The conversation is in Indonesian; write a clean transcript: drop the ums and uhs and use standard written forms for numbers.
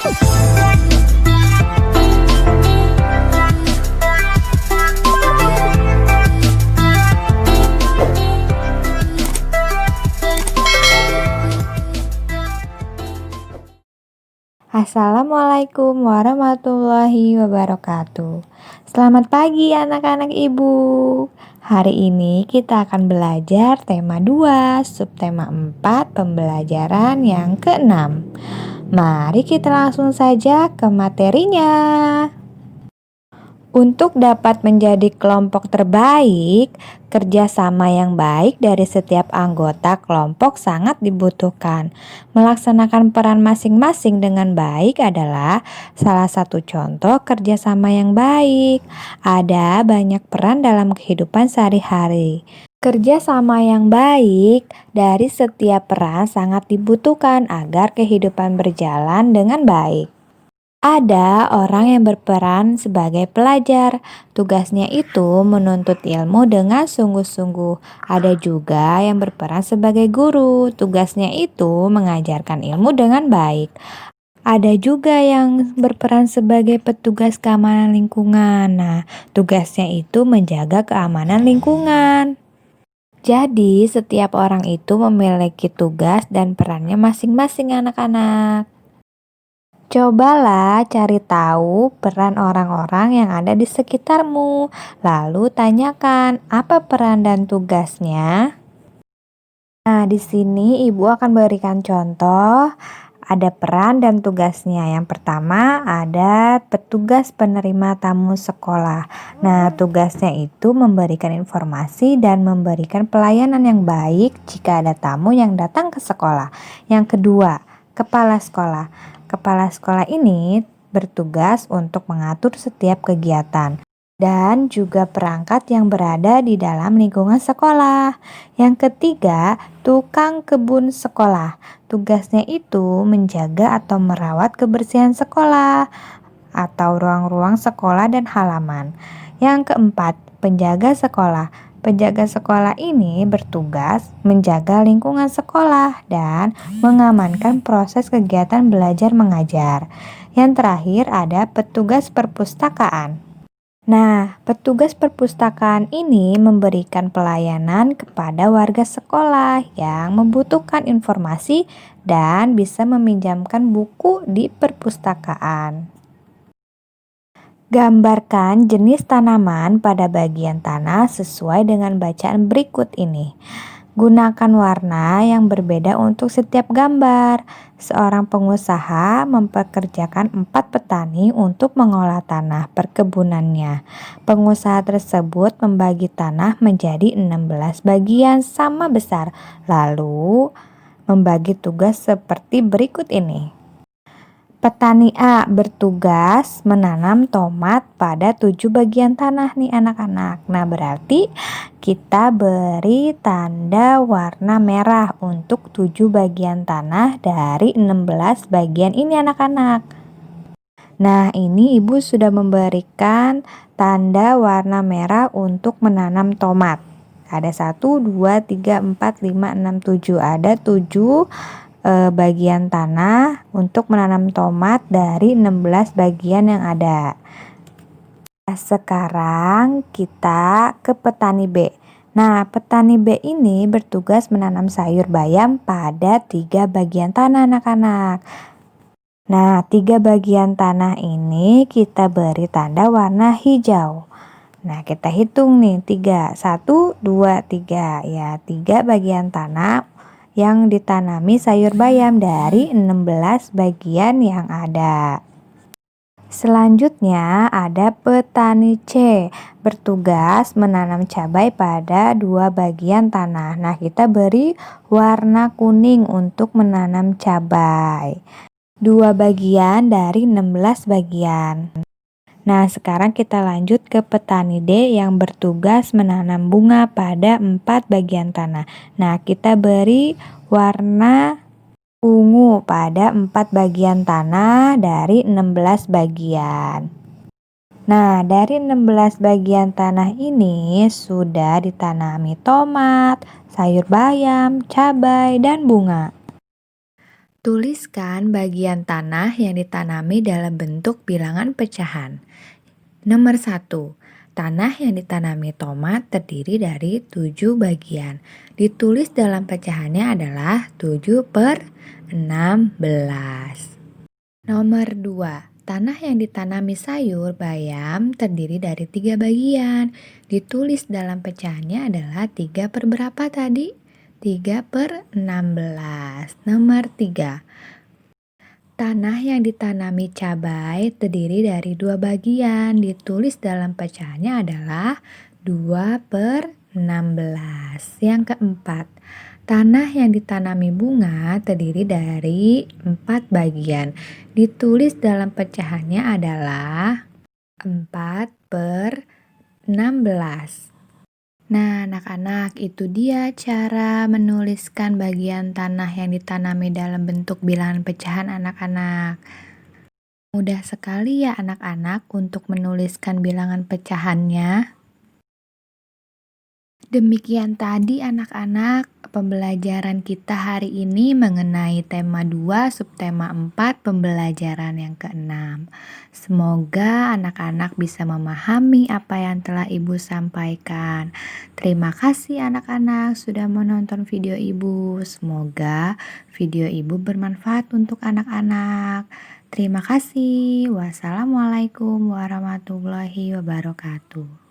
Assalamualaikum warahmatullahi wabarakatuh. Selamat pagi anak-anak ibu. Hari ini kita akan belajar tema 2, subtema 4, pembelajaran yang ke-6. Mari kita langsung saja ke materinya. Untuk dapat menjadi kelompok terbaik, kerjasama yang baik dari setiap anggota kelompok sangat dibutuhkan. Melaksanakan peran masing-masing dengan baik adalah salah satu contoh kerjasama yang baik. Ada banyak peran dalam kehidupan sehari-hari. Kerjasama yang baik dari setiap peran sangat dibutuhkan agar kehidupan berjalan dengan baik. Ada orang yang berperan sebagai pelajar. Tugasnya itu menuntut ilmu dengan sungguh-sungguh. Ada juga yang berperan sebagai guru. Tugasnya itu mengajarkan ilmu dengan baik. Ada juga yang berperan sebagai petugas keamanan lingkungan. Nah, tugasnya itu menjaga keamanan lingkungan. Jadi, setiap orang itu memiliki tugas dan perannya masing-masing anak-anak. Cobalah cari tahu peran orang-orang yang ada di sekitarmu. Lalu tanyakan apa peran dan tugasnya. Nah, di sini ibu akan berikan contoh. Ada peran dan tugasnya. Yang pertama ada petugas penerima tamu sekolah. Nah, tugasnya itu memberikan informasi dan memberikan pelayanan yang baik jika ada tamu yang datang ke sekolah. Yang kedua, kepala sekolah. Kepala sekolah ini bertugas untuk mengatur setiap kegiatan dan juga perangkat yang berada di dalam lingkungan sekolah. Yang ketiga, tukang kebun sekolah. Tugasnya itu menjaga atau merawat kebersihan sekolah atau ruang-ruang sekolah dan halaman. Yang keempat, penjaga sekolah. Penjaga sekolah ini bertugas menjaga lingkungan sekolah dan mengamankan proses kegiatan belajar mengajar. Yang terakhir ada petugas perpustakaan. Nah, petugas perpustakaan ini memberikan pelayanan kepada warga sekolah yang membutuhkan informasi dan bisa meminjamkan buku di perpustakaan. Gambarkan jenis tanaman pada bagian tanah sesuai dengan bacaan berikut ini. Gunakan warna yang berbeda untuk setiap gambar. Seorang pengusaha mempekerjakan 4 petani untuk mengolah tanah perkebunannya. Pengusaha tersebut membagi tanah menjadi 16 bagian sama besar, lalu membagi tugas seperti berikut ini. Petani A bertugas menanam tomat pada 7 bagian tanah nih anak-anak. Nah, berarti kita beri tanda warna merah untuk 7 bagian tanah dari 16 bagian ini anak-anak. Nah, ini ibu sudah memberikan tanda warna merah untuk menanam tomat. Ada 1, 2, 3, 4, 5, 6, 7. Ada 7 bagian tanah untuk menanam tomat dari 16 bagian yang ada. Sekarang kita ke petani B. Nah, petani B ini bertugas menanam sayur bayam pada 3 bagian tanah anak-anak. Nah, 3 bagian tanah ini kita beri tanda warna hijau. Nah, kita hitung nih 3, 1, 2, 3. Ya, 3 bagian tanah yang ditanami sayur bayam dari 16 bagian yang ada. Selanjutnya ada petani C bertugas menanam cabai pada 2 bagian tanah. Nah, kita beri warna kuning untuk menanam cabai. 2 bagian dari 16 bagian. Nah, sekarang kita lanjut ke petani D yang bertugas menanam bunga pada 4 bagian tanah. Nah, kita beri warna ungu pada 4 bagian tanah dari 16 bagian. Nah, dari 16 bagian tanah ini sudah ditanami tomat, sayur bayam, cabai, dan bunga. Tuliskan bagian tanah yang ditanami dalam bentuk bilangan pecahan. Nomor 1. Tanah yang ditanami tomat terdiri dari 7 bagian. Ditulis dalam pecahannya adalah 7 per 16. Nomor 2. Tanah yang ditanami sayur bayam terdiri dari 3 bagian. Ditulis dalam pecahannya adalah 3 per berapa tadi? 3 per 16. Nomor 3. Tanah yang ditanami cabai terdiri dari 2 bagian. Ditulis dalam pecahannya adalah 2 per 16. Yang keempat, tanah yang ditanami bunga terdiri dari 4 bagian. Ditulis dalam pecahannya adalah 4 per 16. Nah, anak-anak, itu dia cara menuliskan bagian tanah yang ditanami dalam bentuk bilangan pecahan anak-anak. Mudah sekali ya anak-anak untuk menuliskan bilangan pecahannya. Demikian tadi anak-anak pembelajaran kita hari ini mengenai tema 2 subtema 4 pembelajaran yang ke-6. Semoga anak-anak bisa memahami apa yang telah Ibu sampaikan. Terima kasih anak-anak sudah menonton video Ibu. Semoga video Ibu bermanfaat untuk anak-anak. Terima kasih. Wassalamualaikum warahmatullahi wabarakatuh.